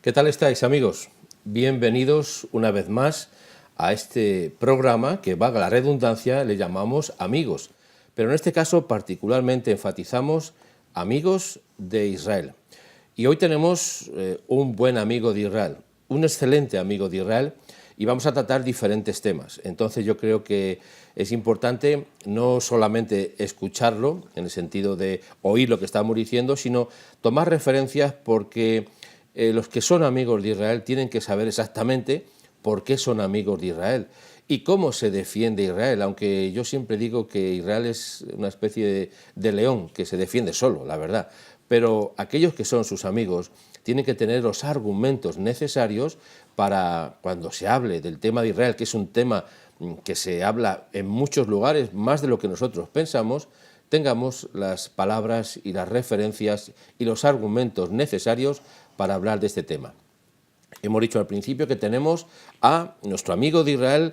¿Qué tal estáis, amigos? Bienvenidos una vez más a este programa que, valga la redundancia, le llamamos Amigos, pero en este caso particularmente enfatizamos Amigos de Israel. Y hoy tenemos un buen amigo de Israel, un excelente amigo de Israel, y vamos a tratar diferentes temas. Entonces yo creo que es importante no solamente escucharlo, en el sentido de oír lo que estamos diciendo, sino tomar referencias porque los que son amigos de Israel tienen que saber exactamente por qué son amigos de Israel y cómo se defiende Israel, aunque yo siempre digo que Israel es una especie de león que se defiende solo, la verdad. Pero aquellos que son sus amigos tienen que tener los argumentos necesarios para, cuando se hable del tema de Israel, que es un tema que se habla en muchos lugares, más de lo que nosotros pensamos, tengamos las palabras y las referencias y los argumentos necesarios para hablar de este tema. Hemos dicho al principio que tenemos a nuestro amigo de Israel,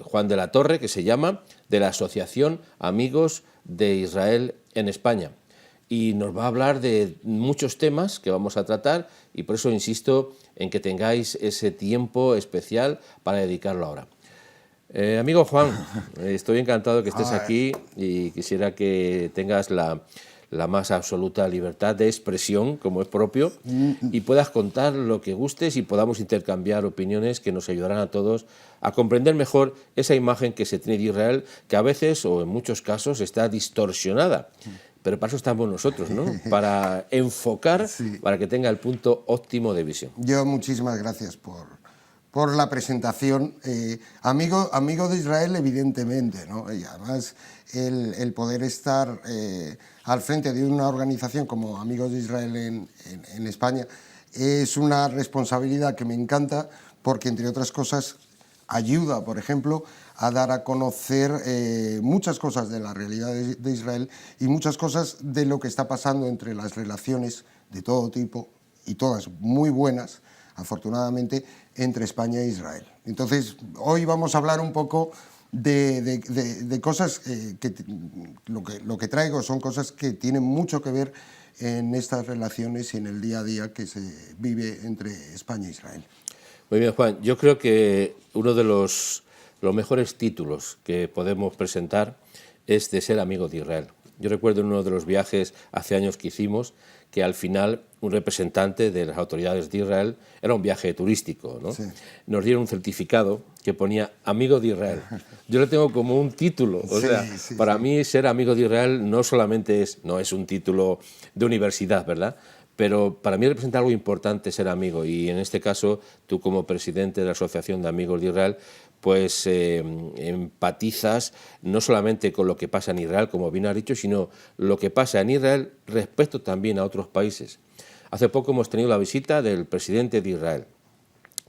Juan de la Torre, que se llama, de la Asociación Amigos de Israel en España. Y nos va a hablar de muchos temas que vamos a tratar y por eso insisto en que tengáis ese tiempo especial para dedicarlo ahora. Amigo Juan, estoy encantado que estés aquí y quisiera que tengas la más absoluta libertad de expresión, como es propio, y puedas contar lo que gustes y podamos intercambiar opiniones que nos ayudarán a todos a comprender mejor esa imagen que se tiene de Israel, que a veces, o en muchos casos, está distorsionada. Pero para eso estamos nosotros, ¿no? Para enfocar, sí, para que tenga el punto óptimo de visión. Yo muchísimas gracias por la presentación. Amigo de Israel, evidentemente, ¿no? Y además el poder estar al frente de una organización como Amigos de Israel en España es una responsabilidad que me encanta porque, entre otras cosas, ayuda, por ejemplo, a dar a conocer muchas cosas de la realidad de Israel y muchas cosas de lo que está pasando entre las relaciones de todo tipo, y todas muy buenas, afortunadamente, entre España e Israel. Entonces, hoy vamos a hablar un poco de cosas que lo que traigo son cosas que tienen mucho que ver en estas relaciones y en el día a día que se vive entre España e Israel. Muy bien, Juan. Yo creo que uno de los mejores títulos que podemos presentar es de ser amigo de Israel. Yo recuerdo en uno de los viajes hace años que hicimos que al final un representante de las autoridades de Israel, era un viaje turístico, ¿no? Sí. Nos dieron un certificado que ponía amigo de Israel. Yo lo tengo como un título, o sea, para mí ser amigo de Israel no solamente no es un título de universidad, ¿verdad? Pero para mí representa algo importante ser amigo, y en este caso tú, como presidente de la Asociación de Amigos de Israel, pues empatizas no solamente con lo que pasa en Israel, como bien has dicho, sino lo que pasa en Israel respecto también a otros países. Hace poco hemos tenido la visita del presidente de Israel.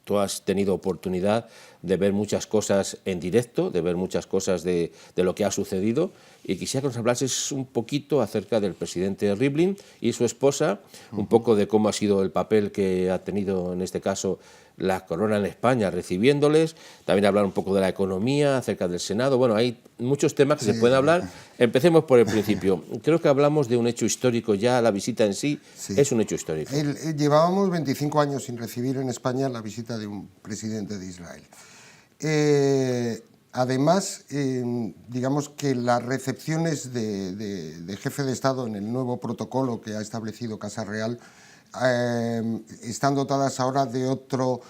Tú has tenido oportunidad de ver muchas cosas en directo, de ver muchas cosas de lo que ha sucedido, y quisiera que nos hablases un poquito acerca del presidente Rivlin y su esposa, un poco de cómo ha sido el papel que ha tenido en este caso la corona en España recibiéndoles, también hablar un poco de la economía, acerca del Senado. Bueno, hay muchos temas que se pueden hablar. Empecemos por el principio. Creo que hablamos de un hecho histórico ya, la visita en sí es un hecho histórico. Llevábamos 25 años sin recibir en España la visita de un presidente de Israel. Además, digamos que las recepciones de jefe de Estado en el nuevo protocolo que ha establecido Casa Real están dotadas ahora de otro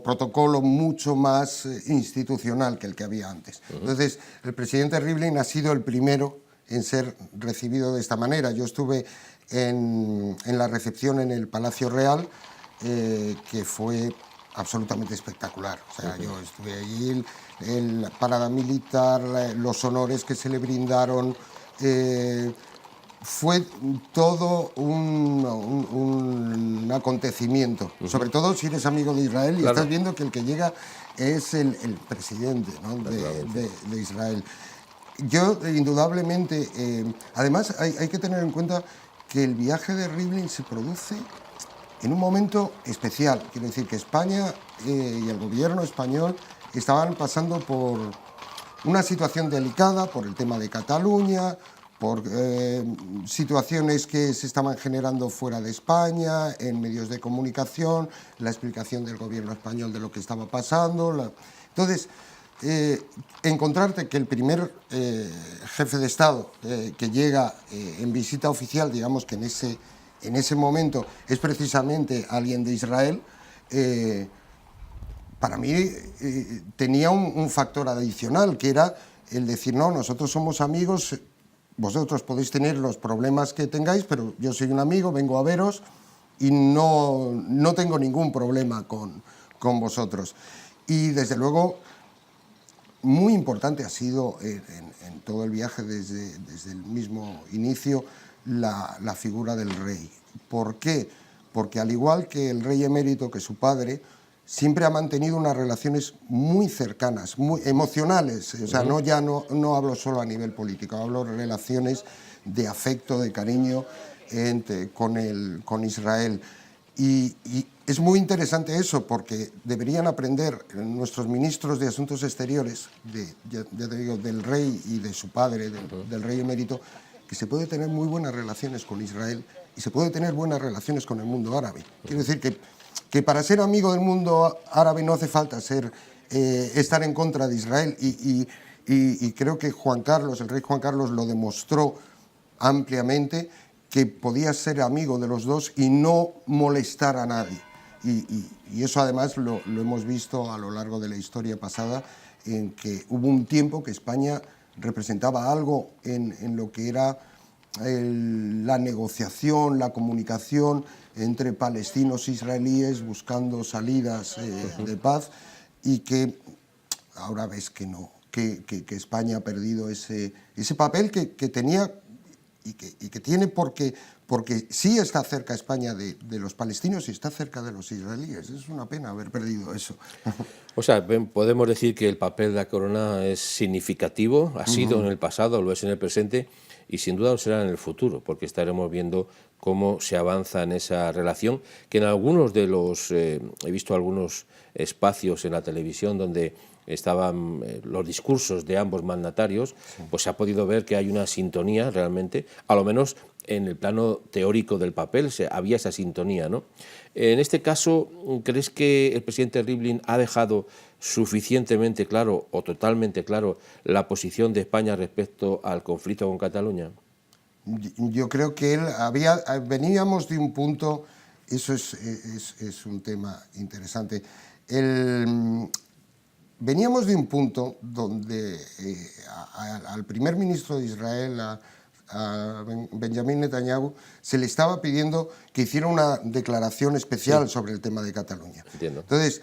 protocolo mucho más institucional que el que había antes. Entonces, el presidente Rivlin ha sido el primero en ser recibido de esta manera. Yo estuve en la recepción en el Palacio Real, que fue absolutamente espectacular. O sea, yo estuve allí, la parada militar, los honores que se le brindaron, fue todo un acontecimiento, sobre todo si eres amigo de Israel y estás viendo que el que llega es el presidente, ¿no?, de Israel. Yo, indudablemente, además hay que tener en cuenta que el viaje de Rivlin se produce en un momento especial. Quiero decir que España y el gobierno español estaban pasando por una situación delicada por el tema de Cataluña, por situaciones que se estaban generando fuera de España, en medios de comunicación, la explicación del gobierno español de lo que estaba pasando. Entonces, encontrarte que el primer jefe de Estado que llega en visita oficial, digamos que en ese momento es precisamente alguien de Israel, para mí tenía un factor adicional, que era el decir, no, nosotros somos amigos, vosotros podéis tener los problemas que tengáis, pero yo soy un amigo, vengo a veros y no tengo ningún problema con vosotros. Y desde luego, muy importante ha sido en todo el viaje desde el mismo inicio la figura del rey. ¿Por qué? Porque al igual que el rey emérito, que su padre, siempre ha mantenido unas relaciones muy cercanas, muy emocionales. O sea, no hablo solo a nivel político, hablo de relaciones de afecto, de cariño con Israel. Y es muy interesante eso, porque deberían aprender nuestros ministros de Asuntos Exteriores, ya te digo, del rey y de su padre, del rey emérito, que se puede tener muy buenas relaciones con Israel y se puede tener buenas relaciones con el mundo árabe. Quiero decir que para ser amigo del mundo árabe no hace falta estar en contra de Israel, y creo que el rey Juan Carlos lo demostró ampliamente, que podía ser amigo de los dos y no molestar a nadie. Y eso además lo hemos visto a lo largo de la historia pasada, en que hubo un tiempo que España representaba algo en lo que era la negociación, la comunicación entre palestinos e israelíes buscando salidas de paz, y que ahora ves que no, que España ha perdido ese papel que tenía y que tiene, porque sí está cerca España de los palestinos y está cerca de los israelíes. Es una pena haber perdido eso. O sea, podemos decir que el papel de la corona es significativo, ha sido en el pasado, lo es en el presente y sin duda lo será en el futuro, porque estaremos viendo cómo se avanza en esa relación, que en algunos de los, he visto algunos espacios en la televisión donde estaban los discursos de ambos mandatarios, pues se ha podido ver que hay una sintonía realmente, a lo menos en el plano teórico del papel había esa sintonía, ¿no? En este caso, ¿crees que el presidente Rivlin ha dejado suficientemente claro o totalmente claro la posición de España respecto al conflicto con Cataluña? Yo creo que veníamos de un punto, eso es un tema interesante, veníamos de un punto donde al primer ministro de Israel, a Benjamín Netanyahu, se le estaba pidiendo que hiciera una declaración especial sobre el tema de Cataluña. Entiendo. Entonces,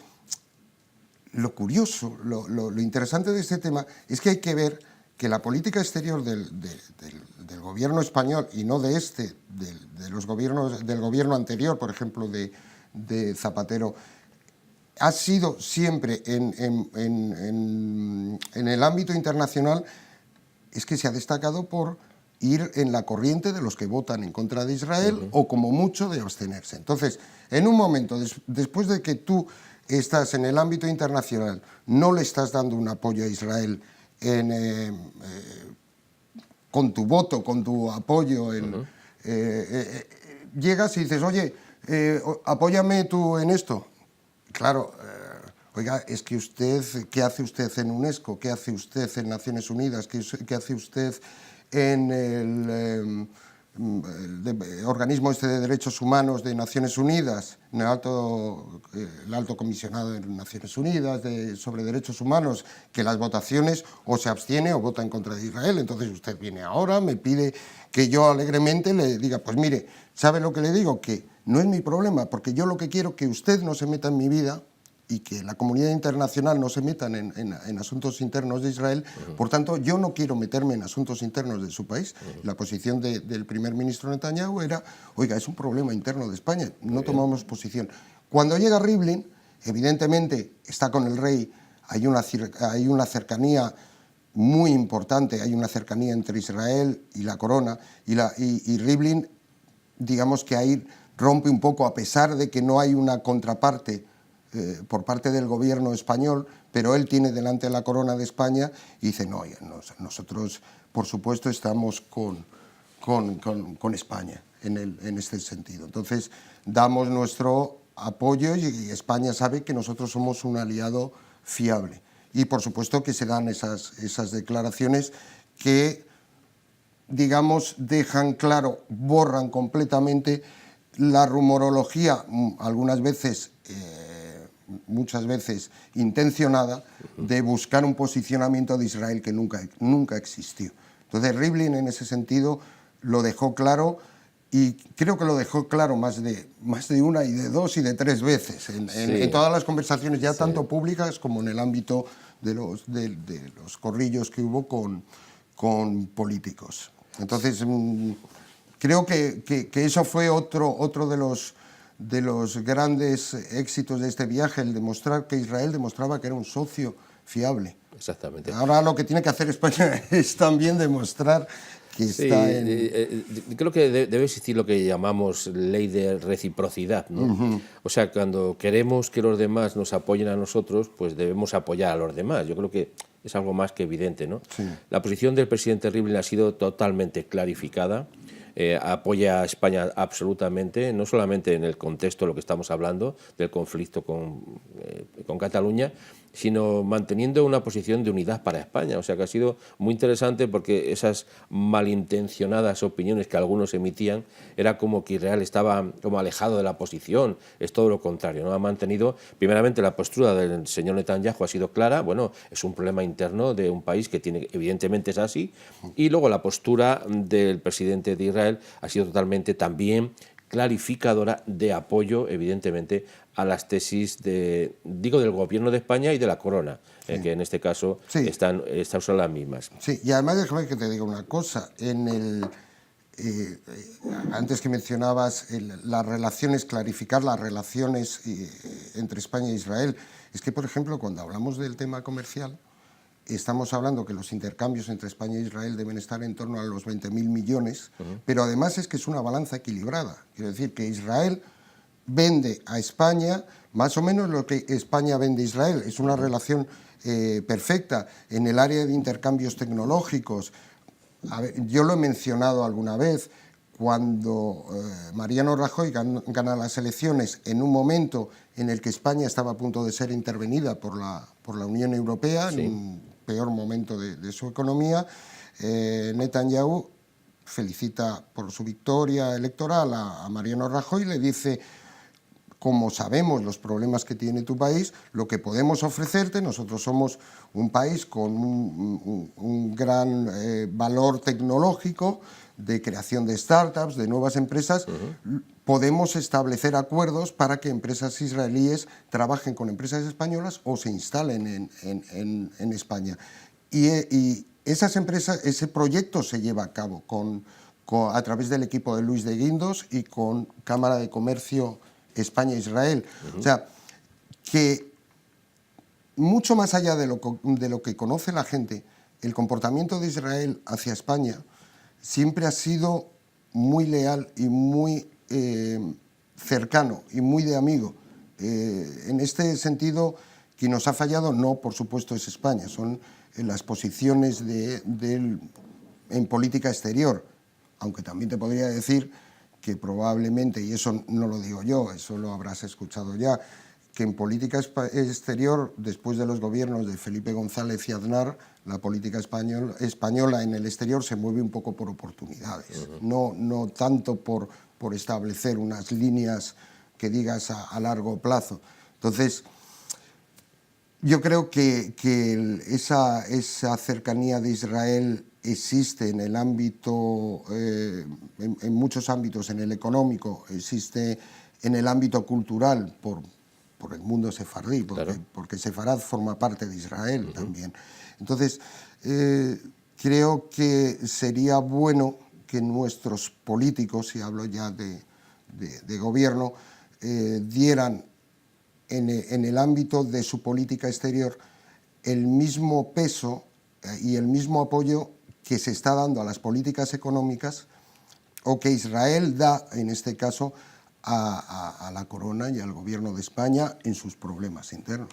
lo curioso, lo interesante de este tema es que hay que ver que la política exterior del gobierno español, y no de del gobierno anterior, por ejemplo, de Zapatero, ha sido siempre en el ámbito internacional, es que se ha destacado por ir en la corriente de los que votan en contra de Israel, o como mucho de abstenerse. Entonces, en un momento, después de que tú estás en el ámbito internacional, no le estás dando un apoyo a Israel con tu voto, con tu apoyo, llegas y dices, oye, apóyame tú en esto. Claro, oiga, es que usted, ¿qué hace usted en UNESCO? ¿Qué hace usted en Naciones Unidas? ¿Qué hace usted en el organismo de derechos humanos de Naciones Unidas, en el alto comisionado de Naciones Unidas sobre derechos humanos, que las votaciones o se abstiene o vota en contra de Israel? Entonces usted viene ahora, me pide que yo alegremente le diga, pues mire, ¿sabe lo que le digo? Que no es mi problema, porque yo lo que quiero es que usted no se meta en mi vida y que la comunidad internacional no se meta en asuntos internos de Israel. Por tanto, yo no quiero meterme en asuntos internos de su país. La posición del primer ministro Netanyahu era, oiga, es un problema interno de España, no tomamos posición. Cuando llega Rivlin, evidentemente está con el rey, hay una cercanía muy importante, hay una cercanía entre Israel y la corona, y Rivlin, digamos que ahí rompe un poco, a pesar de que no hay una contraparte por parte del gobierno español, pero él tiene delante la corona de España y dice, no, nosotros por supuesto, estamos con España en este sentido. Entonces, damos nuestro apoyo y España sabe que nosotros somos un aliado fiable. Y, por supuesto, que se dan esas declaraciones que, digamos, dejan claro, borran completamente la rumorología, algunas veces, muchas veces intencionada, de buscar un posicionamiento de Israel que nunca existió. Entonces, Rivlin, en ese sentido, lo dejó claro, y creo que lo dejó claro más de una y de dos y de tres veces en todas las conversaciones, ya tanto públicas como en el ámbito de los corrillos que hubo con políticos. Entonces, creo que eso fue otro de los grandes éxitos de este viaje, el demostrar que Israel demostraba que era un socio fiable. Exactamente. Ahora lo que tiene que hacer España es también demostrar que está en... Creo que debe existir lo que llamamos ley de reciprocidad, ¿no? O sea, cuando queremos que los demás nos apoyen a nosotros, pues debemos apoyar a los demás. Yo creo que es algo más que evidente, ¿no? Sí. La posición del presidente Rivlin ha sido totalmente clarificada. Apoya a España absolutamente, no solamente en el contexto de lo que estamos hablando, del conflicto con Cataluña, sino manteniendo una posición de unidad para España. O sea que ha sido muy interesante, porque esas malintencionadas opiniones que algunos emitían era como que Israel estaba como alejado de la posición. Es todo lo contrario, ¿no? Ha mantenido, primeramente, la postura del señor Netanyahu ha sido clara. Bueno, es un problema interno de un país que tiene, evidentemente es así, y luego la postura del presidente de Israel ha sido totalmente también clarificadora, de apoyo, evidentemente, a las tesis del gobierno de España y de la corona, que en este caso están son las mismas. Sí, y además déjame que te diga una cosa. Antes que mencionabas las relaciones, clarificar las relaciones entre España e Israel, es que, por ejemplo, cuando hablamos del tema comercial, estamos hablando que los intercambios entre España e Israel deben estar en torno a los 20.000 millones, pero además es que es una balanza equilibrada. Quiero decir que Israel vende a España más o menos lo que España vende a Israel. Es una relación perfecta en el área de intercambios tecnológicos. A ver, yo lo he mencionado alguna vez, cuando Mariano Rajoy gana las elecciones en un momento en el que España estaba a punto de ser intervenida por la Unión Europea, en un peor momento de su economía, Netanyahu felicita por su victoria electoral a Mariano Rajoy y le dice: como sabemos los problemas que tiene tu país, lo que podemos ofrecerte, nosotros somos un país con un gran valor tecnológico, de creación de startups, de nuevas empresas, podemos establecer acuerdos para que empresas israelíes trabajen con empresas españolas o se instalen en España. Y esas empresas, ese proyecto se lleva a cabo a través del equipo de Luis de Guindos y con Cámara de Comercio España-Israel. O sea, que mucho más allá de lo que conoce la gente, el comportamiento de Israel hacia España siempre ha sido muy leal y muy cercano y muy de amigo. En este sentido, quien nos ha fallado, no, por supuesto, es España, son las posiciones en política exterior, aunque también te podría decir que probablemente, y eso no lo digo yo, eso lo habrás escuchado ya, que en política exterior, después de los gobiernos de Felipe González y Aznar, la política española en el exterior se mueve un poco por oportunidades, no tanto por establecer unas líneas que digas a largo plazo. Entonces, yo creo que esa cercanía de Israel existe en el ámbito, en muchos ámbitos, en el económico, existe en el ámbito cultural, por el mundo sefardí, porque Sefarad forma parte de Israel también. Entonces, creo que sería bueno que nuestros políticos, y hablo ya de gobierno, dieran en el ámbito de su política exterior el mismo peso y el mismo apoyo que se está dando a las políticas económicas, o que Israel da, en este caso, a la corona y al gobierno de España en sus problemas internos.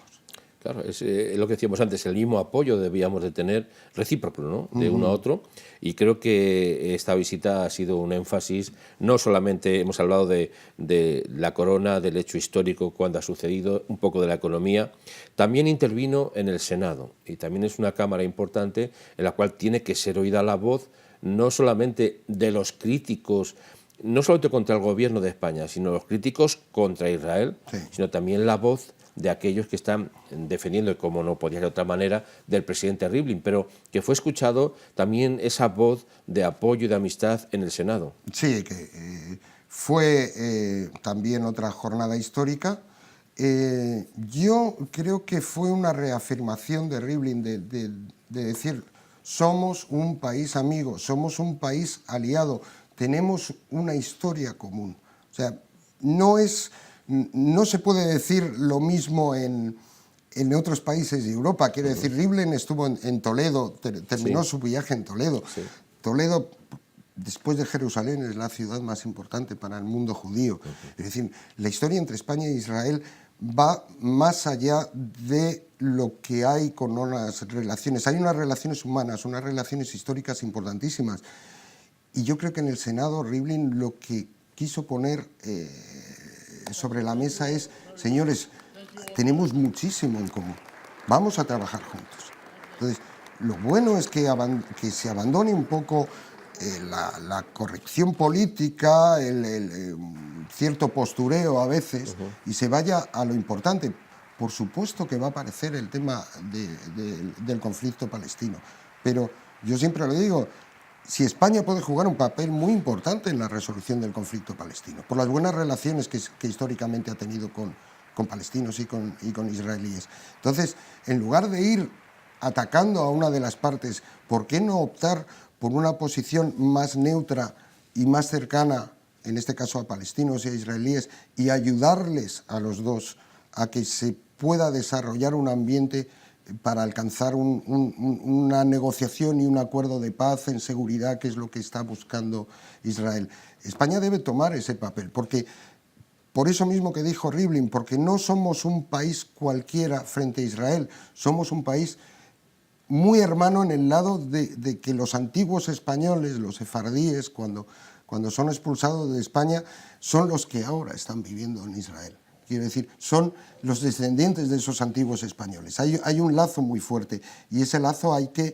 Claro, es lo que decíamos antes, el mismo apoyo debíamos de tener recíproco, ¿no? De uno a otro, y creo que esta visita ha sido un énfasis, no solamente hemos hablado de la corona, del hecho histórico, cuando ha sucedido, un poco de la economía, también intervino en el Senado, y también es una cámara importante en la cual tiene que ser oída la voz, no solamente de los críticos, no solamente contra el gobierno de España, sino los críticos contra Israel, Sí. sino también la voz de aquellos que están defendiendo, como no podía ser de otra manera, del presidente Rivlin, pero que fue escuchado también esa voz de apoyo y de amistad en el Senado. Sí, que fue también otra jornada histórica. Yo creo que fue una reafirmación de Rivlin de decir, somos un país amigo, somos un país aliado, tenemos una historia común. O sea, no se puede decir lo mismo en otros países de Europa. Quiero decir, Rivlin estuvo en Toledo, terminó su viaje en Toledo. Sí. Toledo, después de Jerusalén, es la ciudad más importante para el mundo judío. Es decir, la historia entre España e Israel va más allá de lo que hay con unas relaciones. Hay unas relaciones humanas, unas relaciones históricas importantísimas. Y yo creo que en el Senado Rivlin lo que quiso poner sobre la mesa es, señores, tenemos muchísimo en común, vamos a trabajar juntos. Entonces, lo bueno es que se abandone un poco la corrección política, cierto postureo a veces, y se vaya a lo importante. Por supuesto que va a aparecer el tema del conflicto palestino, pero yo siempre lo digo, si España puede jugar un papel muy importante en la resolución del conflicto palestino, por las buenas relaciones que históricamente ha tenido con palestinos y con israelíes. Entonces, en lugar de ir atacando a una de las partes, ¿por qué no optar por una posición más neutra y más cercana, en este caso a palestinos y a israelíes, y ayudarles a los dos a que se pueda desarrollar un ambiente para alcanzar una negociación y un acuerdo de paz en seguridad, que es lo que está buscando Israel? España debe tomar ese papel, porque por eso mismo que dijo Rivlin, porque no somos un país cualquiera frente a Israel, somos un país muy hermano en el lado de que los antiguos españoles, los sefardíes, cuando son expulsados de España, son los que ahora están viviendo en Israel. Quiero decir, son los descendientes de esos antiguos españoles. Hay un lazo muy fuerte y ese lazo hay que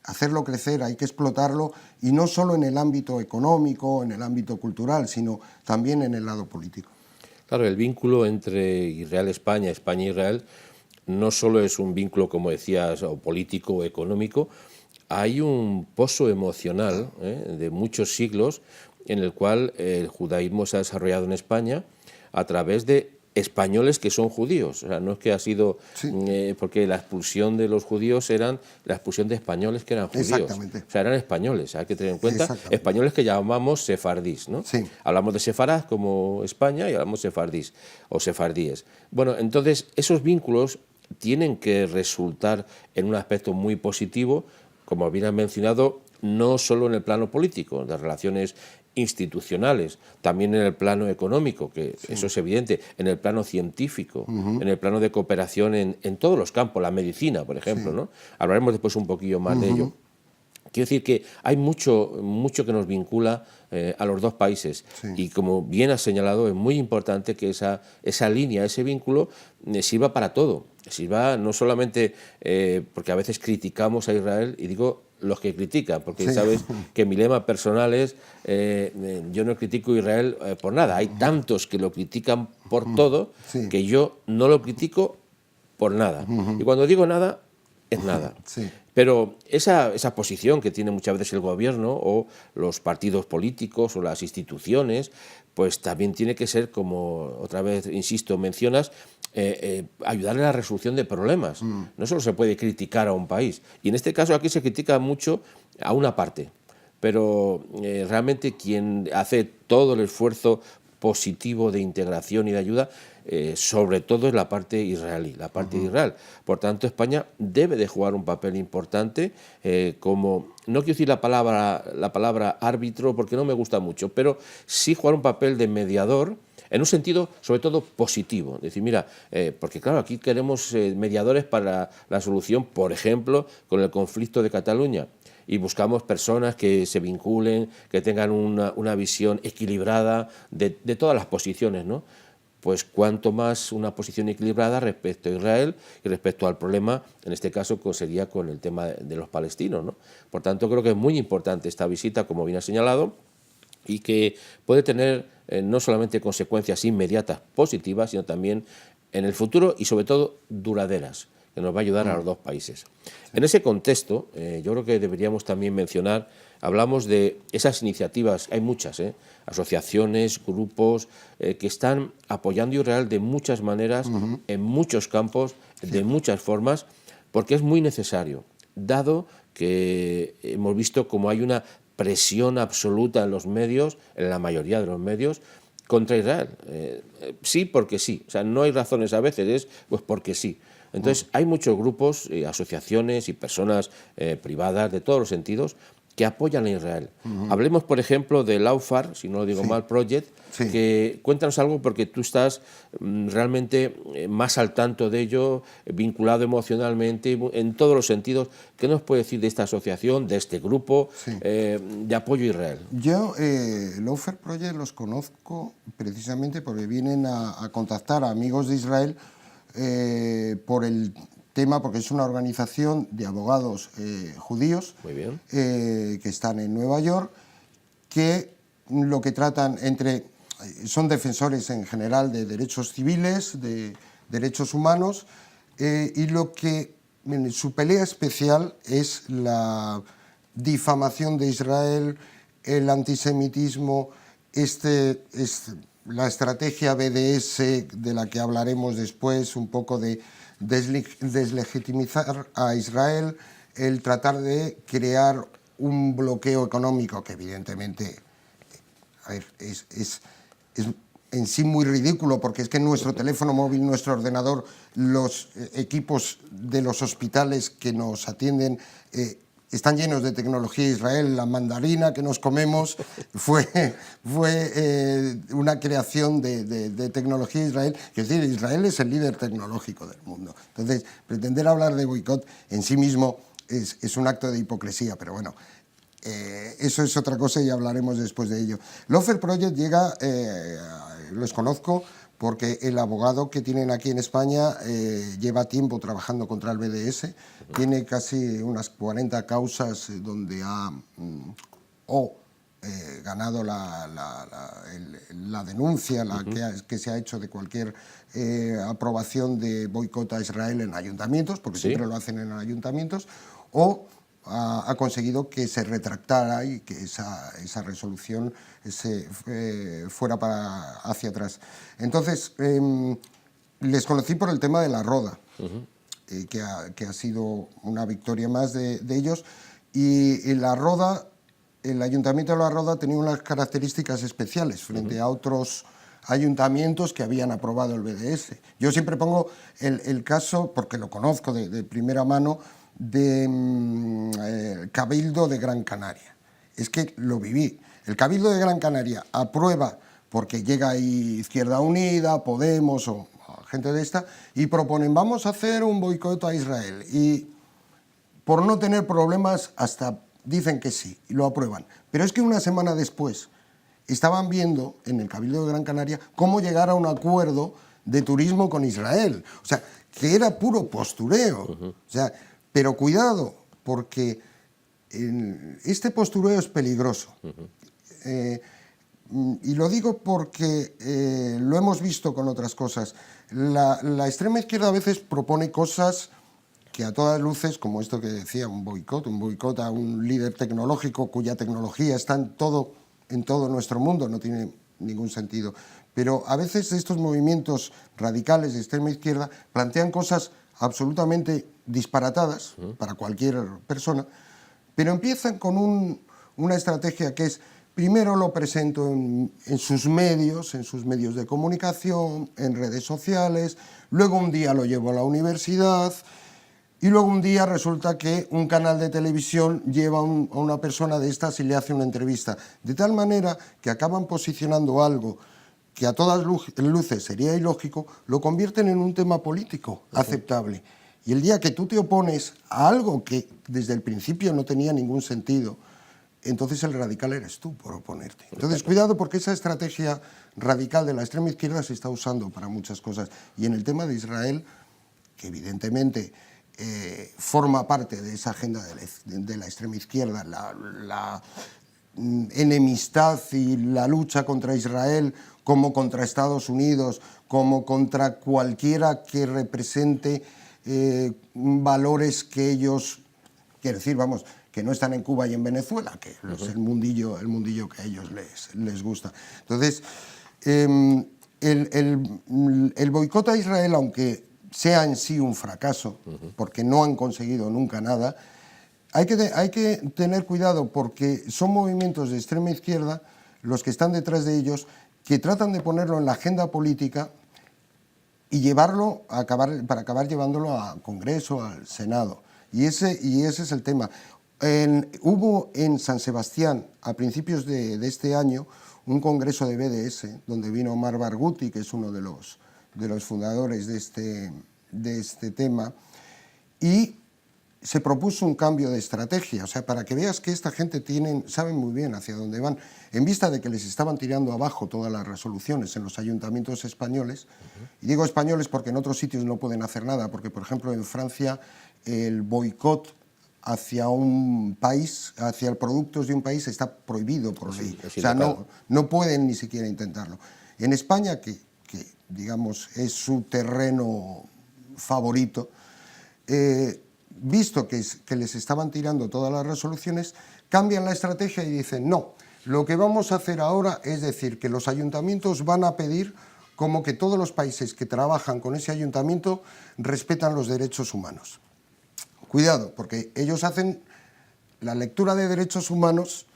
hacerlo crecer, hay que explotarlo, y no solo en el ámbito económico, en el ámbito cultural, sino también en el lado político. Claro, el vínculo entre Israel-España, España-Israel, no solo es un vínculo, como decías, o político o económico, hay un pozo emocional de muchos siglos en el cual el judaísmo se ha desarrollado en España a través de españoles que son judíos. O sea, no es que ha sido porque la expulsión de los judíos eran la expulsión de españoles que eran judíos. Exactamente. O sea, eran españoles, hay que tener en cuenta, españoles que llamamos sefardís, ¿no? Sí. Hablamos de sefarad como España y hablamos sefardís o sefardíes. Bueno, entonces esos vínculos tienen que resultar en un aspecto muy positivo, como bien han mencionado, no solo en el plano político, de relaciones institucionales, también en el plano económico, que eso es evidente, en el plano científico, en el plano de cooperación en todos los campos, la medicina, por ejemplo, ¿no? Hablaremos después un poquillo más de ello. Quiero decir que hay mucho que nos vincula a los dos países y, como bien has señalado, es muy importante que esa línea, ese vínculo sirva para todo, sirva no solamente porque a veces criticamos a Israel, y digo los que critican, porque sabes que mi lema personal es yo no critico a Israel por nada, hay tantos que lo critican por todo que yo no lo critico por nada, y cuando digo nada, es nada. Pero esa posición que tiene muchas veces el gobierno o los partidos políticos o las instituciones, pues también tiene que ser, como otra vez, insisto, mencionas, ayudar a la resolución de problemas. No solo se puede criticar a un país. Y en este caso aquí se critica mucho a una parte, pero realmente quien hace todo el esfuerzo positivo de integración y de ayuda, sobre todo es la parte israelí, la parte de Israel. Por tanto, España debe de jugar un papel importante, como, no quiero decir la palabra árbitro porque no me gusta mucho, pero sí jugar un papel de mediador en un sentido sobre todo positivo. Es decir, mira, porque claro, aquí queremos mediadores para la solución, por ejemplo, con el conflicto de Cataluña, y buscamos personas que se vinculen, que tengan una visión equilibrada de todas las posiciones, ¿no? Pues cuanto más una posición equilibrada respecto a Israel y respecto al problema, en este caso sería con el tema de los palestinos, ¿no? Por tanto, creo que es muy importante esta visita, como bien ha señalado, y que puede tener no solamente consecuencias inmediatas positivas, sino también en el futuro y sobre todo duraderas, que nos va a ayudar a los dos países. En ese contexto, yo creo que deberíamos también mencionar, hablamos de esas iniciativas, hay muchas, asociaciones, grupos que están apoyando a Israel de muchas maneras, en muchos campos, de muchas formas, porque es muy necesario, dado que hemos visto como hay una presión absoluta en los medios, en la mayoría de los medios, contra Israel. Sí porque sí, o sea, no hay razones a veces, es pues porque sí. Entonces, hay muchos grupos, asociaciones y personas privadas de todos los sentidos que apoyan a Israel. Hablemos, por ejemplo, del Laufar, si no lo digo mal, Project, que cuéntanos algo porque tú estás realmente más al tanto de ello, vinculado emocionalmente, en todos los sentidos. ¿Qué nos puede decir de esta asociación, de este grupo de apoyo a Israel? Yo, Laufar Project los conozco precisamente porque vienen a contactar a amigos de Israel por el tema, porque es una organización de abogados judíos que están en Nueva York, que lo que tratan son defensores en general de derechos civiles, de derechos humanos, y su pelea especial es la difamación de Israel, el antisemitismo, la estrategia BDS, de la que hablaremos después, un poco de deslegitimizar a Israel, el tratar de crear un bloqueo económico que evidentemente es en sí muy ridículo, porque es que nuestro teléfono móvil, nuestro ordenador, los equipos de los hospitales que nos atienden están llenos de tecnología Israel. La mandarina que nos comemos fue una creación de tecnología Israel. Es decir, Israel es el líder tecnológico del mundo. Entonces, pretender hablar de boicot en sí mismo es un acto de hipocresía, pero bueno, eso es otra cosa y hablaremos después de ello. Laufar Project llega, los conozco, porque el abogado que tienen aquí en España lleva tiempo trabajando contra el BDS, tiene casi unas 40 causas donde ha ganado la denuncia que se ha hecho de cualquier aprobación de boicot a Israel en ayuntamientos, porque siempre lo hacen en ayuntamientos, o ha conseguido que se retractara y que esa resolución fuera hacia atrás. Entonces, les conocí por el tema de la Roda, que ha sido una victoria más de ellos, y la Roda, el Ayuntamiento de la Roda tenía unas características especiales frente a otros ayuntamientos que habían aprobado el BDS. Yo siempre pongo el caso, porque lo conozco de primera mano, del Cabildo de Gran Canaria. Es que lo viví. El Cabildo de Gran Canaria aprueba, porque llega ahí Izquierda Unida, Podemos o gente de esta, y proponen, vamos a hacer un boicot a Israel. Y por no tener problemas, hasta dicen que sí, y lo aprueban. Pero es que una semana después estaban viendo en el Cabildo de Gran Canaria cómo llegar a un acuerdo de turismo con Israel. O sea, que era puro postureo. O sea, pero cuidado, porque este postureo es peligroso. Y lo digo porque lo hemos visto con otras cosas. La extrema izquierda a veces propone cosas que a todas luces, como esto que decía, un boicot a un líder tecnológico cuya tecnología está en todo nuestro mundo, no tiene ningún sentido. Pero a veces estos movimientos radicales de extrema izquierda plantean cosas absolutamente disparatadas para cualquier persona, pero empiezan con una estrategia que es: primero lo presento en sus medios de comunicación, en redes sociales, luego un día lo llevo a la universidad y luego un día resulta que un canal de televisión lleva a una persona de estas y le hace una entrevista, de tal manera que acaban posicionando algo que a todas luces sería ilógico, lo convierten en un tema político aceptable. Y el día que tú te opones a algo que desde el principio no tenía ningún sentido, entonces el radical eres tú por oponerte. Entonces, cuidado, porque esa estrategia radical de la extrema izquierda se está usando para muchas cosas. Y en el tema de Israel, que evidentemente forma parte de esa agenda de la extrema izquierda, la enemistad y la lucha contra Israel como contra Estados Unidos, como contra cualquiera que represente valores que ellos, quiero decir, vamos, que no están en Cuba y en Venezuela, que es el mundillo que a ellos les gusta. Entonces, el boicot a Israel, aunque sea en sí un fracaso, porque no han conseguido nunca nada, hay que tener cuidado, porque son movimientos de extrema izquierda los que están detrás de ellos, que tratan de ponerlo en la agenda política y llevarlo para acabar llevándolo al Congreso, al Senado. Y ese es el tema. Hubo en San Sebastián, a principios de este año, un congreso de BDS, donde vino Omar Barghouti, que es uno de los fundadores de este tema, y se propuso un cambio de estrategia, o sea, para que veas que esta gente saben muy bien hacia dónde van, en vista de que les estaban tirando abajo todas las resoluciones en los ayuntamientos españoles, y digo españoles porque en otros sitios no pueden hacer nada, porque por ejemplo en Francia el boicot hacia un país, hacia productos de un país está prohibido por ley, o sea, no pueden ni siquiera intentarlo. En España, que digamos es su terreno favorito, visto que les estaban tirando todas las resoluciones, cambian la estrategia y dicen, no, lo que vamos a hacer ahora es decir que los ayuntamientos van a pedir como que todos los países que trabajan con ese ayuntamiento respetan los derechos humanos. Cuidado, porque ellos hacen la lectura de derechos humanos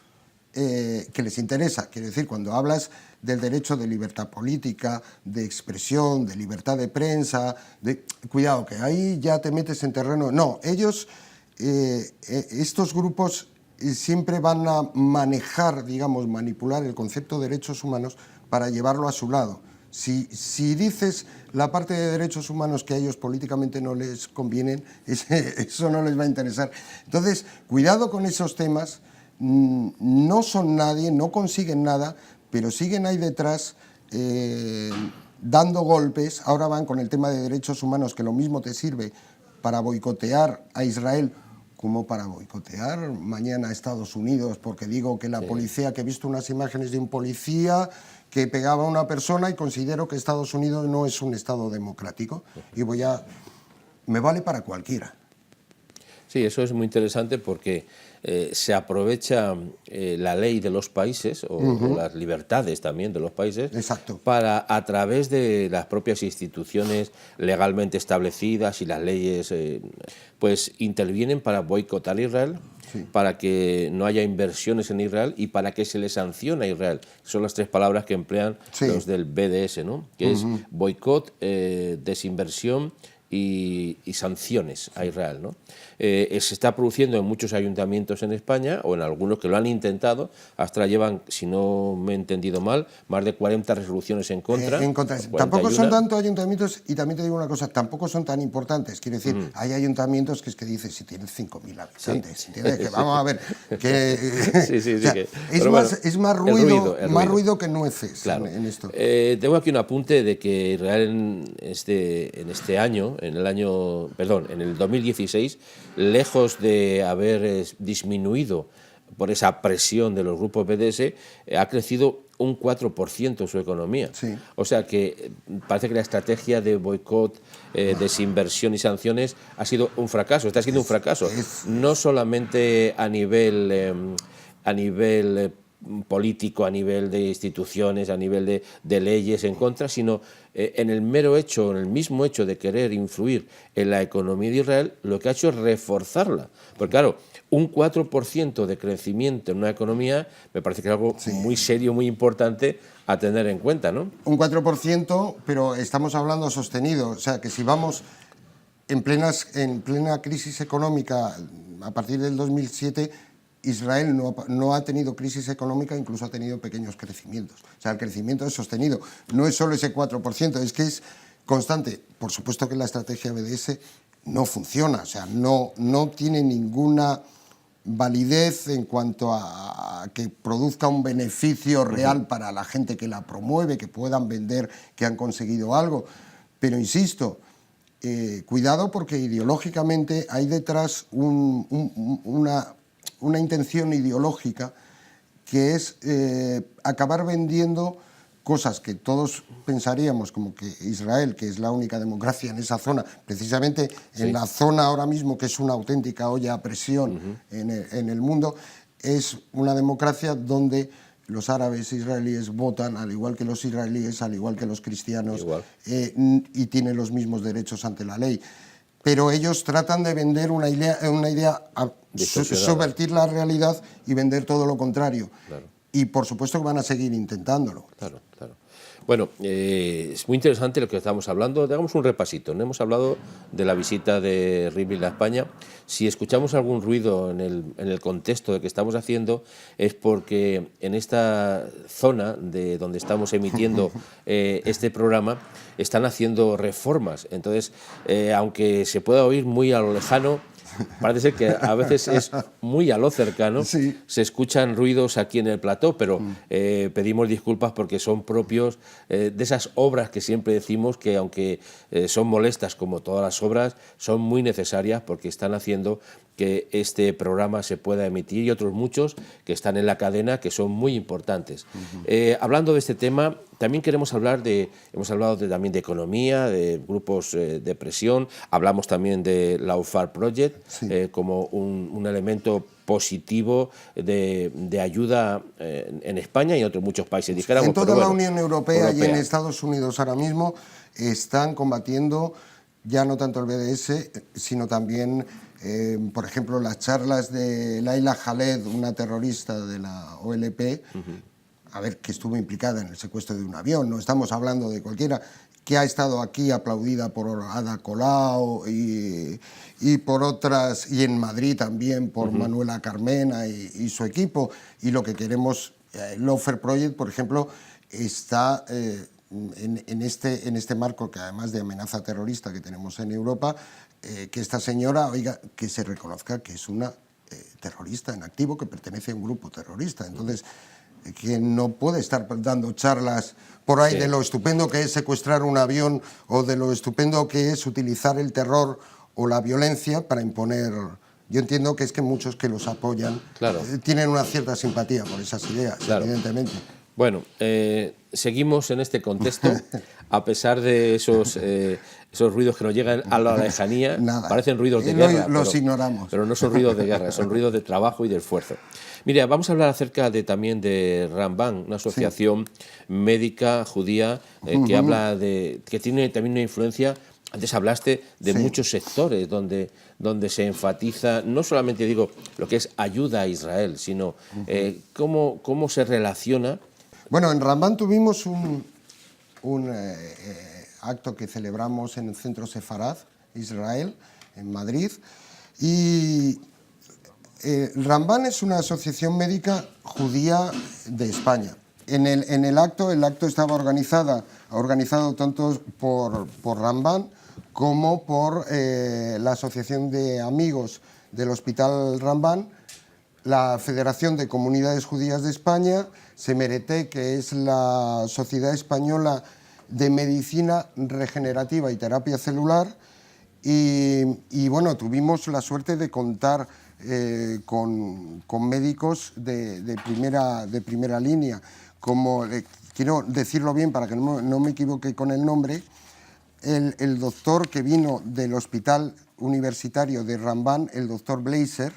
que les interesa. Quiere decir, cuando hablas del derecho de libertad política, de expresión, de libertad de prensa, cuidado, que ahí ya te metes en terreno. No, ellos, estos grupos siempre van a manejar, digamos, manipular el concepto de derechos humanos para llevarlo a su lado. Si dices la parte de derechos humanos que a ellos políticamente no les convienen, eso no les va a interesar. Entonces, cuidado con esos temas, no son nadie, no consiguen nada, pero siguen ahí detrás dando golpes. Ahora van con el tema de derechos humanos, que lo mismo te sirve para boicotear a Israel como para boicotear mañana a Estados Unidos, porque digo que la policía, que he visto unas imágenes de un policía que pegaba a una persona y considero que Estados Unidos no es un Estado democrático y me vale para cualquiera. Sí, eso es muy interesante porque se aprovecha la ley de los países o las libertades también de los países. Exacto. Para, a través de las propias instituciones legalmente establecidas y las leyes, pues intervienen para boicotar a Israel, para que no haya inversiones en Israel y para que se le sancione a Israel. Son las tres palabras que emplean los del BDS, ¿no? Que es boicot, desinversión y sanciones a Israel, ¿no? Se está produciendo en muchos ayuntamientos en España, o en algunos que lo han intentado, hasta llevan, si no me he entendido mal, más de 40 resoluciones en contra. Tampoco son tantos ayuntamientos, y también te digo una cosa, tampoco son tan importantes. Quiero decir, hay ayuntamientos que es que dices, si tienes 5.000 habitantes, ¿entiendes? Que vamos a ver, que es más ruido que nueces, claro, en esto. Tengo aquí un apunte de que Israel en este año, en el 2016, lejos de haber disminuido por esa presión de los grupos BDS, ha crecido un 4% su economía. Sí. O sea que parece que la estrategia de boicot, desinversión y sanciones ha sido un fracaso, está siendo un fracaso. No solamente a nivel político, a nivel de instituciones, a nivel de leyes en contra, sino en el mismo hecho de querer influir en la economía de Israel, lo que ha hecho es reforzarla. Porque claro, un 4% de crecimiento en una economía me parece que es algo muy serio, muy importante a tener en cuenta, ¿no? Un 4%, pero estamos hablando sostenido, o sea que si vamos en plena crisis económica a partir del 2007, Israel no ha tenido crisis económica, incluso ha tenido pequeños crecimientos. O sea, el crecimiento es sostenido. No es solo ese 4%, es que es constante. Por supuesto que la estrategia BDS no funciona, o sea, no tiene ninguna validez en cuanto a que produzca un beneficio real para la gente que la promueve, que puedan vender que han conseguido algo. Pero insisto, cuidado, porque ideológicamente hay detrás una intención ideológica que es acabar vendiendo cosas que todos pensaríamos, como que Israel, que es la única democracia en esa zona, precisamente en la zona ahora mismo que es una auténtica olla a presión en el mundo, es una democracia donde los árabes israelíes votan al igual que los israelíes, al igual que los cristianos, y tienen los mismos derechos ante la ley. Pero ellos tratan de vender una idea subvertir la realidad y vender todo lo contrario. Claro. Y por supuesto que van a seguir intentándolo. Claro, claro. Bueno, es muy interesante lo que estamos hablando. Hagamos un repasito. No hemos hablado de la visita de Rivlin a España. Si escuchamos algún ruido en el contexto de que estamos haciendo, es porque en esta zona de donde estamos emitiendo este programa están haciendo reformas. Entonces, aunque se pueda oír muy a lo lejano, parece ser que a veces es muy a lo cercano, se escuchan ruidos aquí en el plató, pero pedimos disculpas porque son propios de esas obras que siempre decimos que, aunque son molestas como todas las obras, son muy necesarias porque están haciendo que este programa se pueda emitir, y otros muchos que están en la cadena que son muy importantes. Hablando de este tema, también queremos hablar hemos hablado también de economía, de grupos de presión, hablamos también de la UFAR Project como un elemento positivo de ayuda en España y en otros muchos países. Dijéramos, en toda la Unión Europea y en Estados Unidos ahora mismo están combatiendo ya no tanto el BDS, sino también, por ejemplo, las charlas de Laila Khaled, una terrorista de la OLP, a ver, que estuvo implicada en el secuestro de un avión, no estamos hablando de cualquiera, que ha estado aquí aplaudida por Ada Colau y por otras, y en Madrid también por Manuela Carmena y su equipo. Y lo que queremos, el Lawfare Project, por ejemplo, está en este marco, que además de amenaza terrorista que tenemos en Europa, que esta señora, oiga, que se reconozca que es una terrorista en activo, que pertenece a un grupo terrorista. Entonces, que no puede estar dando charlas por ahí de lo estupendo que es secuestrar un avión o de lo estupendo que es utilizar el terror o la violencia para imponer. Yo entiendo que es que muchos que los apoyan tienen una cierta simpatía por esas ideas, evidentemente. Bueno, seguimos en este contexto, a pesar de esos ruidos que nos llegan a la lejanía. Parecen ruidos de guerra, ignoramos. Pero no son ruidos de guerra, son ruidos de trabajo y de esfuerzo. Mira, vamos a hablar acerca también de Ramban, una asociación médica judía que habla que tiene también una influencia. Antes hablaste de muchos sectores donde se enfatiza, no solamente digo lo que es ayuda a Israel, sino cómo se relaciona. Bueno, en Ramban tuvimos un acto que celebramos en el Centro Sefarad, Israel, en Madrid, y Ramban es una asociación médica judía de España. En el acto estaba organizado tanto por Ramban como por la Asociación de Amigos del Hospital Ramban, la Federación de Comunidades Judías de España, Semerete, que es la Sociedad Española de Medicina Regenerativa y Terapia Celular, y bueno, tuvimos la suerte de contar con médicos de primera línea, como quiero decirlo bien para que no me equivoque con el nombre, el doctor que vino del Hospital Universitario de Ramban, el doctor Bleiser,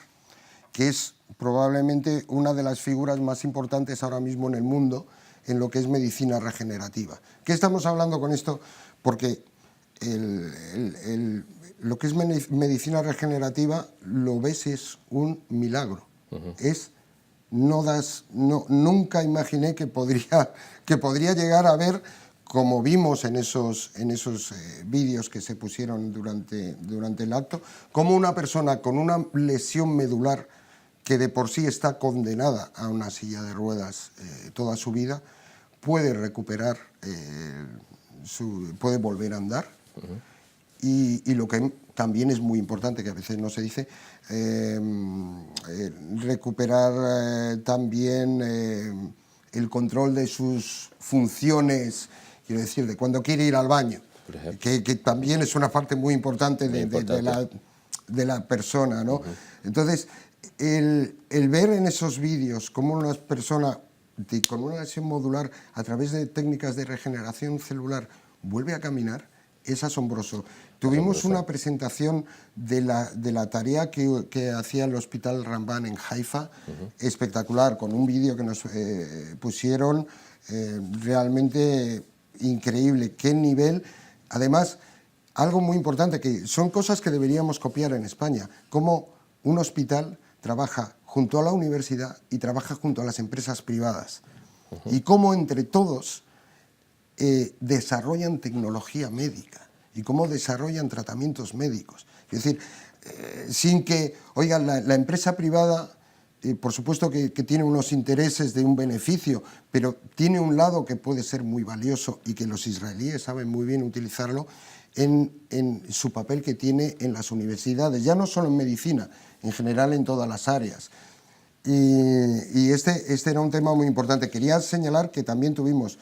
que es probablemente una de las figuras más importantes ahora mismo en el mundo en lo que es medicina regenerativa. ¿Qué estamos hablando con esto? Porque lo que es medicina regenerativa, lo ves, es un milagro. Nunca imaginé que podría llegar a ver, como vimos en esos vídeos que se pusieron durante el acto, como una persona con una lesión medular que de por sí está condenada a una silla de ruedas toda su vida, puede recuperar, puede volver a andar. Y lo que también es muy importante, que a veces no se dice, recuperar también el control de sus funciones, quiero decir, de cuando quiere ir al baño, que también es una parte muy importante, de la persona, ¿no? Entonces, el ver en esos vídeos cómo una persona con una lesión modular, a través de técnicas de regeneración celular, vuelve a caminar, es asombroso. Tuvimos una presentación de la tarea que hacía el Hospital Rambam en Haifa, espectacular, con un vídeo que nos pusieron realmente increíble. Qué nivel. Además, algo muy importante, que son cosas que deberíamos copiar en España, cómo un hospital trabaja junto a la universidad y trabaja junto a las empresas privadas. Y cómo entre todos desarrollan tecnología médica y cómo desarrollan tratamientos médicos. Es decir, sin que, oigan, la empresa privada, por supuesto que tiene unos intereses de un beneficio, pero tiene un lado que puede ser muy valioso y que los israelíes saben muy bien utilizarlo en su papel que tiene en las universidades, ya no solo en medicina, en general en todas las áreas. Y este era un tema muy importante. Quería señalar que también tuvimos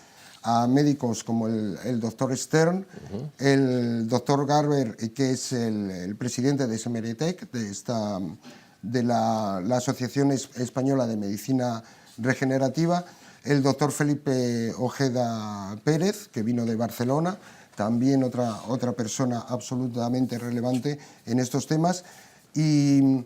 a médicos como el doctor Stern, el doctor Garber, que es el presidente de Semeretec, de la Asociación Española de Medicina Regenerativa, el doctor Felipe Ojeda Pérez, que vino de Barcelona, también otra persona absolutamente relevante en estos temas. Y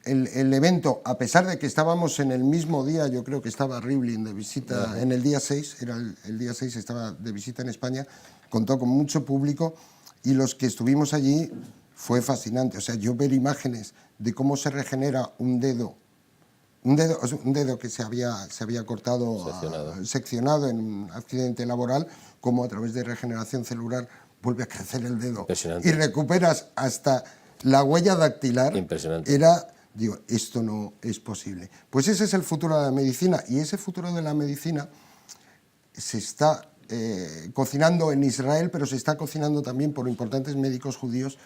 el evento, a pesar de que estábamos en el mismo día, yo creo que estaba Rivlin de visita en el día 6, era el día 6, estaba de visita en España, contó con mucho público, y los que estuvimos allí fue fascinante. O sea, yo ver imágenes de cómo se regenera un dedo que se había cortado, seccionado en un accidente laboral, cómo a través de regeneración celular vuelve a crecer el dedo y recuperas hasta la huella dactilar. Impresionante. Digo, esto no es posible. Pues ese es el futuro de la medicina, y ese futuro de la medicina se está cocinando en Israel, pero se está cocinando también por importantes médicos judíos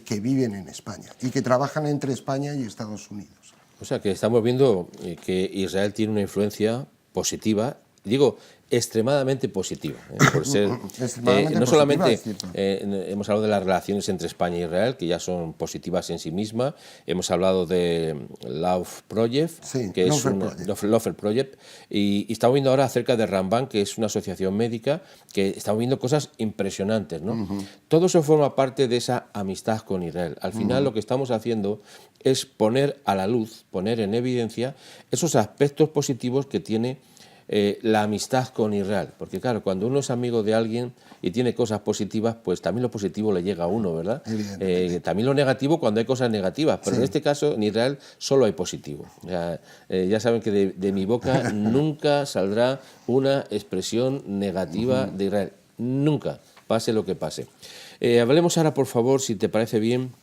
que viven en España y que trabajan entre España y Estados Unidos. O sea, que estamos viendo que Israel tiene una influencia positiva, digo, extremadamente positiva, por ser, no solamente hemos hablado de las relaciones entre España e Israel, que ya son positivas en sí mismas, hemos hablado de Love Project, que es Lofer Project, y estamos viendo ahora acerca de Rambam, que es una asociación médica, que estamos viendo cosas impresionantes, ¿no? Todo eso forma parte de esa amistad con Israel. Al final lo que estamos haciendo es poner a la luz, poner en evidencia esos aspectos positivos que tiene la amistad con Israel, porque claro, cuando uno es amigo de alguien y tiene cosas positivas, pues también lo positivo le llega a uno, ¿verdad? También lo negativo cuando hay cosas negativas, pero en este caso en Israel solo hay positivo. Ya saben que de mi boca nunca saldrá una expresión negativa de Israel, nunca, pase lo que pase. Hablemos ahora, por favor, si te parece bien,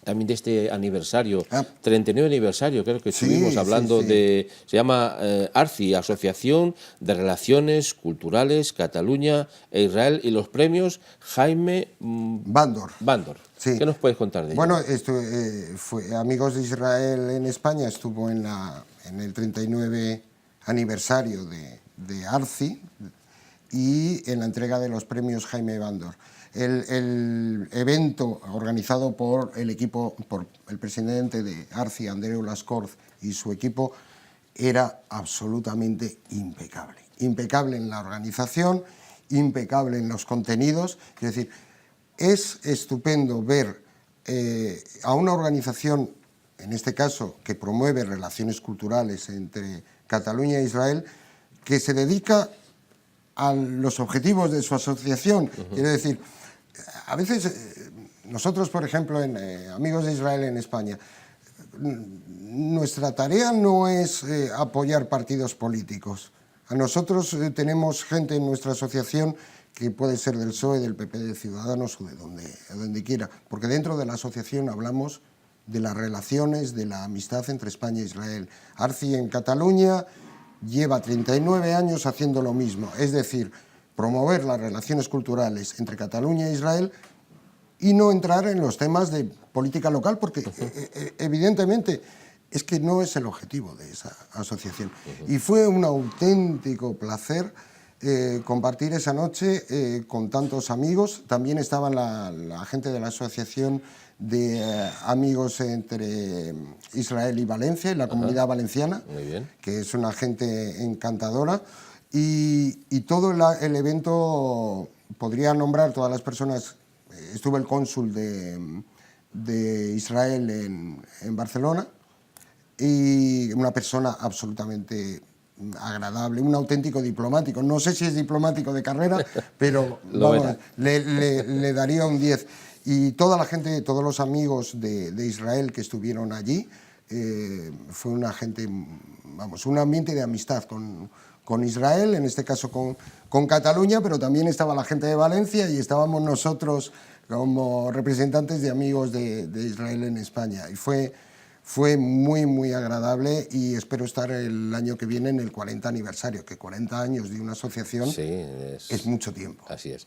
también de este aniversario, 39 aniversario, creo que estuvimos hablando de, se llama ARCI, Asociación de Relaciones Culturales Cataluña e Israel, y los premios Jaime Bandor. Sí. ¿Qué nos puedes contar de ello? Bueno, fue Amigos de Israel en España, estuvo en el 39 aniversario de ARCI y en la entrega de los premios Jaime Bandor. El evento organizado por el equipo, por el presidente de ARCI, Andreu Lascorz, y su equipo, era absolutamente impecable. Impecable en la organización, impecable en los contenidos. Es decir, es estupendo ver a una organización, en este caso, que promueve relaciones culturales entre Cataluña e Israel, que se dedica a los objetivos de su asociación. Quiero decir, a veces nosotros, por ejemplo, en Amigos de Israel en España, nuestra tarea no es apoyar partidos políticos. A nosotros tenemos gente en nuestra asociación que puede ser del PSOE, del PP, de Ciudadanos o de donde quiera, porque dentro de la asociación hablamos de las relaciones, de la amistad entre España e Israel. Arci en Cataluña lleva 39 años haciendo lo mismo, es decir, promover las relaciones culturales entre Cataluña e Israel y no entrar en los temas de política local, porque evidentemente es que no es el objetivo de esa asociación. Y fue un auténtico placer compartir esa noche con tantos amigos. También estaba la gente de la asociación de amigos entre Israel y Valencia, y la comunidad valenciana, que es una gente encantadora. Y todo el evento, podría nombrar todas las personas. Estuvo el cónsul de Israel en Barcelona, y una persona absolutamente agradable, un auténtico diplomático. No sé si es diplomático de carrera, pero vamos, le daría un 10. Y toda la gente, todos los amigos de Israel que estuvieron allí, fue una gente, vamos, un ambiente de amistad con Israel, en este caso con Cataluña, pero también estaba la gente de Valencia y estábamos nosotros como representantes de amigos de Israel en España. Y fue muy, muy agradable, y espero estar el año que viene en el 40 aniversario, que 40 años de una asociación es mucho tiempo. Así es.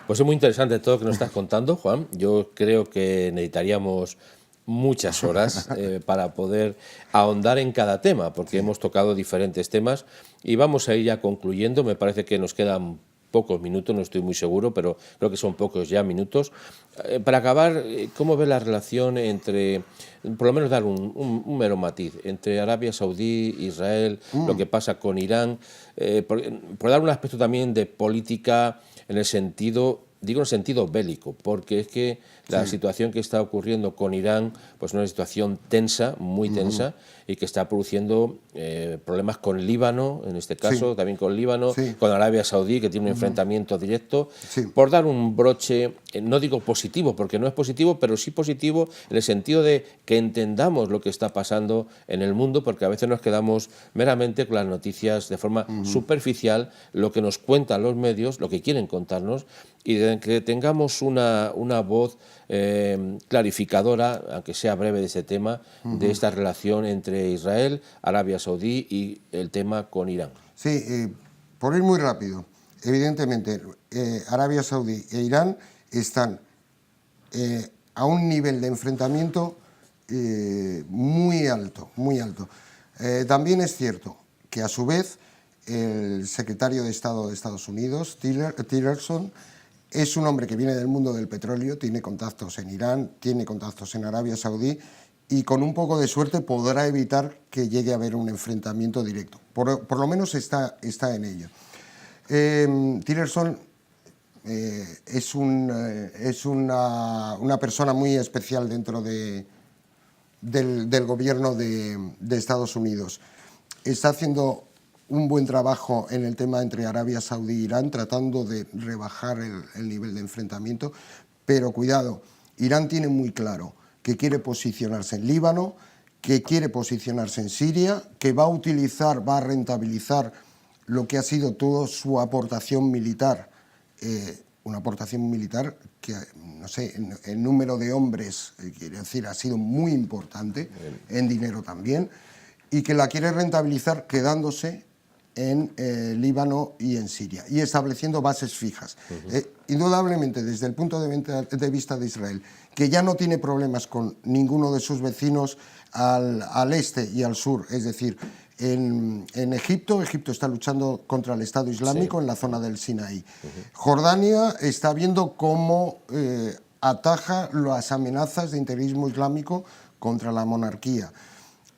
Pues es muy interesante todo lo que nos estás contando, Juan. Yo creo que necesitaríamos muchas horas para poder ahondar en cada tema, porque hemos tocado diferentes temas y vamos a ir ya concluyendo. Me parece que nos quedan pocos minutos, no estoy muy seguro, pero creo que son pocos ya minutos. Para acabar, ¿cómo ves la relación entre, por lo menos dar un mero matiz, entre Arabia Saudí, Israel, lo que pasa con Irán, por dar un aspecto también de política en el sentido, digo en el sentido bélico, porque es que la situación que está ocurriendo con Irán pues es una situación tensa, muy tensa, y que está produciendo problemas con Líbano, en este caso, también con Líbano, con Arabia Saudí, que tiene un enfrentamiento directo. Por dar un broche, no digo positivo, porque no es positivo, pero sí positivo en el sentido de que entendamos lo que está pasando en el mundo, porque a veces nos quedamos meramente con las noticias de forma superficial, lo que nos cuentan los medios, lo que quieren contarnos, y de que tengamos una voz clarificadora, aunque sea breve, de ese tema, de esta relación entre Israel, Arabia Saudí y el tema con Irán. Sí, por ir muy rápido, evidentemente Arabia Saudí e Irán están a un nivel de enfrentamiento muy alto, muy alto. También es cierto que a su vez el secretario de Estado de Estados Unidos, Tillerson, es un hombre que viene del mundo del petróleo, tiene contactos en Irán, tiene contactos en Arabia Saudí, y con un poco de suerte podrá evitar que llegue a haber un enfrentamiento directo. Por lo menos está en ello. Tillerson es una persona muy especial dentro del gobierno de Estados Unidos. Está haciendo un buen trabajo en el tema entre Arabia Saudí e Irán, tratando de rebajar el nivel de enfrentamiento, pero cuidado, Irán tiene muy claro que quiere posicionarse en Líbano, que quiere posicionarse en Siria, que va a rentabilizar lo que ha sido toda su aportación militar, una aportación militar que, no sé, en número de hombres, quiere decir, ha sido muy importante, en dinero también, y que la quiere rentabilizar quedándose en Líbano y en Siria, y estableciendo bases fijas. Indudablemente, desde el punto de vista de Israel, que ya no tiene problemas con ninguno de sus vecinos al este y al sur, es decir, en Egipto está luchando contra el Estado Islámico en la zona del Sinaí. Jordania está viendo cómo ataja las amenazas de integrismo islámico contra la monarquía.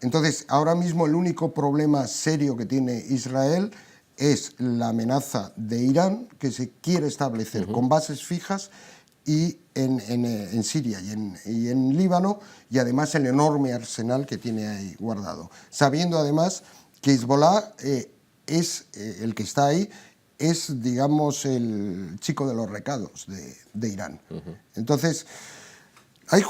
Entonces, ahora mismo el único problema serio que tiene Israel es la amenaza de Irán, que se quiere establecer con bases fijas y en Siria y en Líbano, y además el enorme arsenal que tiene ahí guardado. Sabiendo además que Hezbollah es el que está ahí, es, digamos, el chico de los recados de Irán. Entonces, ahí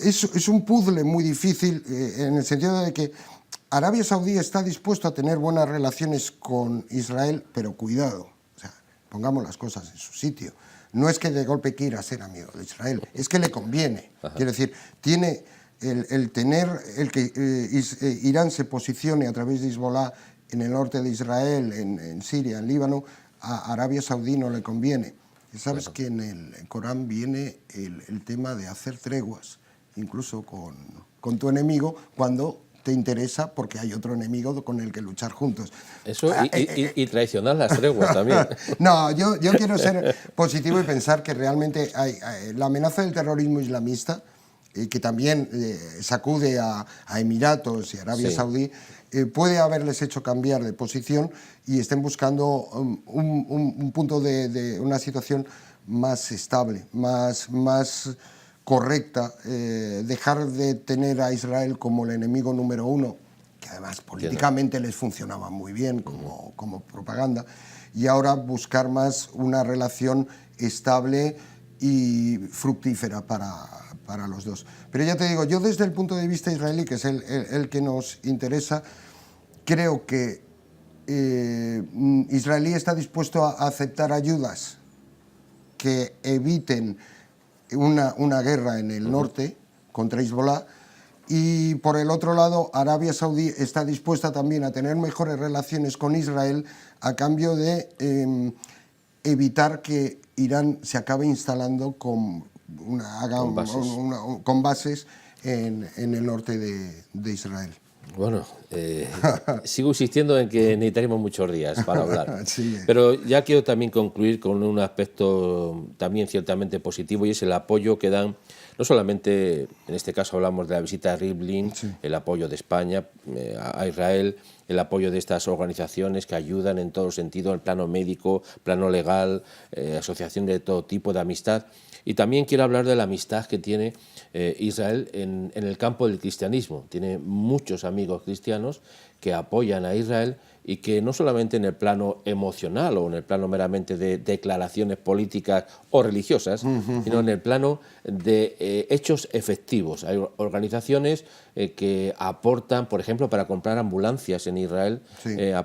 es un puzzle muy difícil, en el sentido de que Arabia Saudí está dispuesto a tener buenas relaciones con Israel, pero cuidado, o sea, pongamos las cosas en su sitio. No es que de golpe quiera ser amigo de Israel, es que le conviene. Quiero decir, tiene el que Irán se posicione a través de Hezbollah en el norte de Israel, en Siria, en Líbano, a Arabia Saudí no le conviene. Sabes que en el Corán viene el tema de hacer treguas, incluso con tu enemigo, cuando te interesa, porque hay otro enemigo con el que luchar juntos. Eso y traicionar las treguas también. No, yo quiero ser positivo y pensar que realmente la amenaza del terrorismo islamista, que también sacude a Emiratos y Arabia Saudí, puede haberles hecho cambiar de posición y estén buscando un punto de una situación más estable, más correcta, dejar de tener a Israel como el enemigo número uno, que además políticamente les funcionaba muy bien como propaganda, y ahora buscar más una relación estable y fructífera para los dos. Pero ya te digo, yo desde el punto de vista israelí, que es el que nos interesa, creo que Israel está dispuesto a aceptar ayudas que eviten una guerra en el norte contra Hezbollah, y por el otro lado Arabia Saudí está dispuesta también a tener mejores relaciones con Israel a cambio de evitar que Irán se acabe instalando con bases en el norte de Israel. Bueno, sigo insistiendo en que necesitaremos muchos días para hablar, Sí. Pero ya quiero también concluir con un aspecto también ciertamente positivo, y es el apoyo que dan, no solamente, en este caso hablamos de la visita de Rivlin, el apoyo de España a Israel, el apoyo de estas organizaciones que ayudan en todo sentido, el plano médico, plano legal, asociaciones de todo tipo de amistad. Y también quiero hablar de la amistad que tiene Israel en el campo del cristianismo. Tiene muchos amigos cristianos que apoyan a Israel, y que no solamente en el plano emocional o en el plano meramente de declaraciones políticas o religiosas, sino en el plano de hechos efectivos. Hay organizaciones que aportan, por ejemplo, para comprar ambulancias en Israel,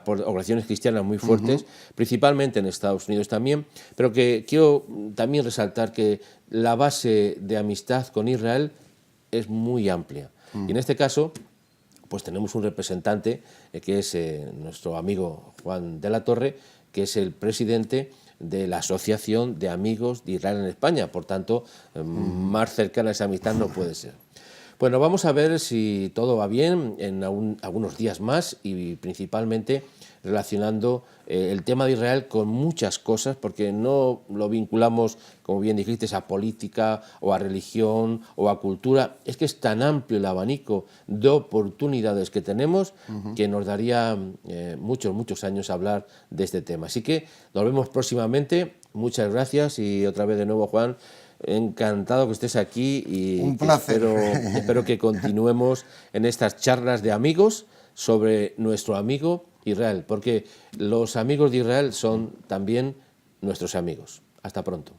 organizaciones cristianas muy fuertes, principalmente en Estados Unidos también, pero que quiero también resaltar que la base de amistad con Israel es muy amplia. Y en este caso, pues tenemos un representante que es nuestro amigo Juan de la Torre, que es el presidente de la Asociación de Amigos de Israel en España. Por tanto, más cercana a esa amistad no puede ser. Bueno, vamos a ver si todo va bien en algunos días más, y principalmente relacionando el tema de Israel con muchas cosas, porque no lo vinculamos, como bien dijiste, a política o a religión o a cultura. Es que es tan amplio el abanico de oportunidades que tenemos que nos daría muchos años hablar de este tema. Así que nos vemos próximamente. Muchas gracias, y otra vez de nuevo, Juan, encantado que estés aquí, y un placer. Espero que continuemos en estas charlas de amigos sobre nuestro amigo Israel, porque los amigos de Israel son también nuestros amigos. Hasta pronto.